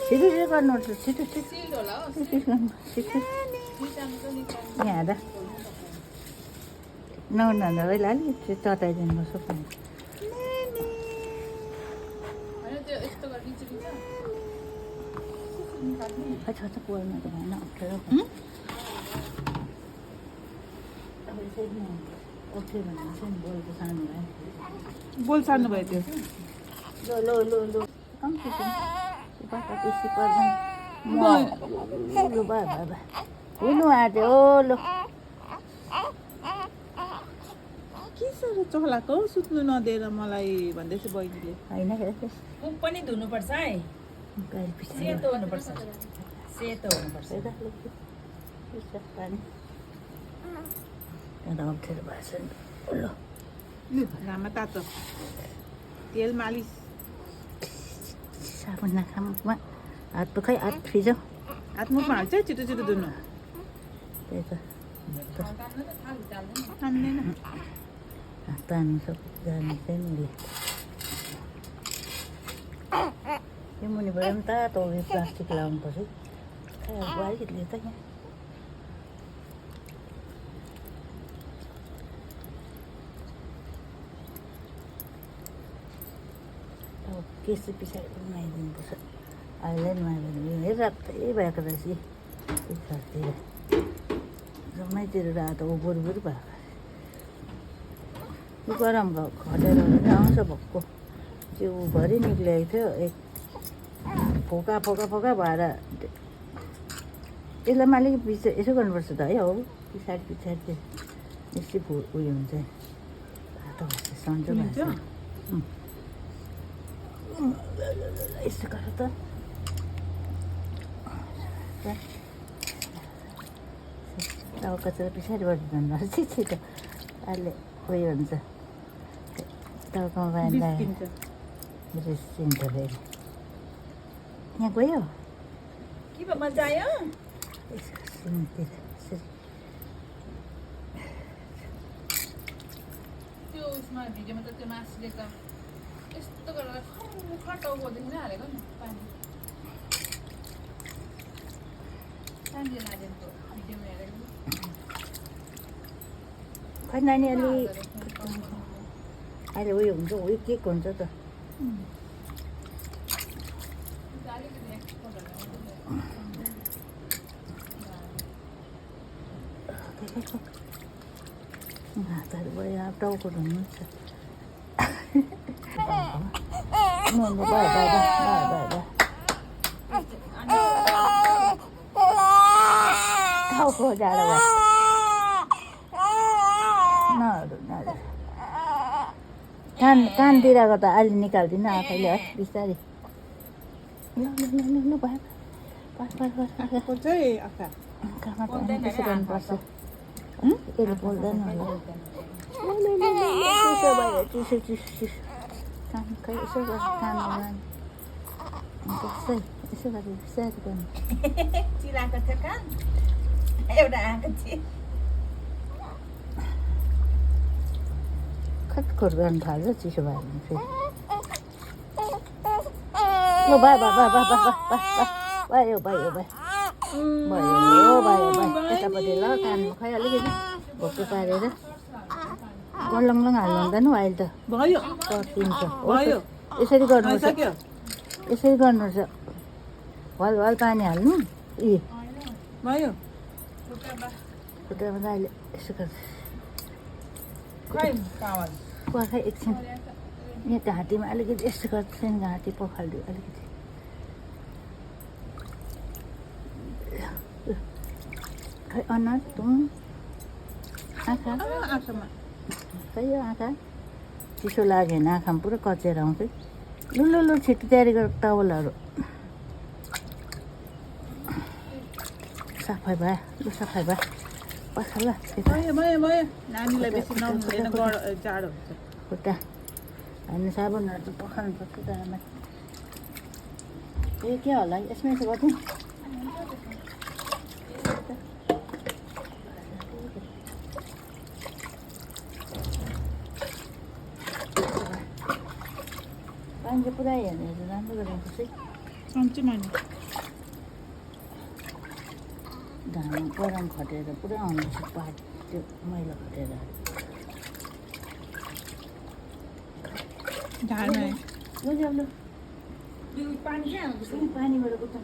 छिटो छिटो गर्नुपर्छ छिटो छिटो यहाँ हेर नहुँदा अहिले अलिक चटाइदिनु सक्नु अच्छा बोल्नु त भएन अप्ठ्यारो बोल सार्नु भयो त्यो लो कम्ती बेसी पर्दैन लो भयो हुनु आँट्यो लो के साह्रो चलाएको सुत्नु नदिएर मलाई भन्दैछ बहिनीले होइन मुख पनि धुनुपर्छ है सेतो हुनुपर्छ सेतो हुनुपर्छ पानी अप्ठ्यारो भएछ लो घाममा तातो तेल मालिस साबुन नखा मुखमा हात खै हात फिजो हात मुखमा हाल्छ छिटो छिटो धुनु त्यही त तान्दैन तान्नु सक्छ जानु चाहिँ नि यो मुनिबाट पनि तातो उयो प्लास्टिक लाउनुपर्छ खै अलिकति त यहाँ केस चाहिँ पछाडि नुहाइदिनुपर्छ अहिले नुहाइदिनु रातै भएको रहेछ पछाडितिर जम्मैतिर रातो बोर भएको यो गरम खटेर आउँछ भक्कु जिउभरि निक्लिएको थियो एक फोका भएर यसलाई पनि अलिक यसो गर्नुपर्छ त है हौ पछाडि यसै उयो हुन्छ रातो भएछ सन्चो भएछ यस्तो गर त टाउका चाहिँ पछाडिबाट धुनुपर्छ छिटो अहिले उयो हुन्छ टाउकामा बाँध्दा रिसिन्छ फेरि यहाँ गयो के भयो मजा आयो सिमतिर त्यो उसमा भिडियोमा त त्यो मासुले त यस्तो गरेर टाउकोदेखि नै हालेको नि पानी भिडियोमा हेरेको खै नानी अहिले उयो हुन्छ उयो केक हुन्छ त हातहरू भयो अब टाउको धुनु छ टाउको जाडो भयो कानतिरको त अहिले निकाल्दिनँ आफैले है बिस्तारै भयो कामा त त्यसो गर्नुपर्छ यसले बोल्दैन चिसो भयो चिसो कान खै यसो गर्छ कानमा यसो गरेर बिस्तारै गर्नु चिलाएको थियो कान एउटा आएको थियो खटखट गर्नु थाल्छ चिसो भयो भने फेरि ल भयो यतापट्टि ल कानमा खै अलिकति भोको पारेर गलङ हाल्नु हुँदैन अहिले त भयो पर्खिन्छ भयो यसरी गर्नुपर्छ सक्यो यसरी गर्नुपर्छ हल पानी हाल्नु भयो खुट्टामा त अहिले यसो गर्छ खै चावल खै एकछिन यहाँ घाँटीमा अलिकति यस्तो गर्छ नि घाँटी पखालिदियो अलिकति खै अनुहार तुम आँखा आँखामा खै यो आँखा चिसो लाग्यो भने आँखामा पुरा कचेर आउँछ लु छिटो तयारी गर टावलहरू सफाइ भयो लु सफाइ भयो पखाल भयो नानीलाई बेसी नहुँदैन जाडो हुन्छ खुट्टा होइन साबुनहरू त पखाल्नु पर्छ जाडोमा ए के होला यसमा यसो गर्थ्यौँ पानी चाहिँ पुरा हेर्ने राम्रो गर्नुपर्छ है कम्चीमा नि घाममा गरम खटेर पुरा आउँछ पात त्यो मैला खटेर झारमा बुझ्यौ पानी क्या पानीबाट उता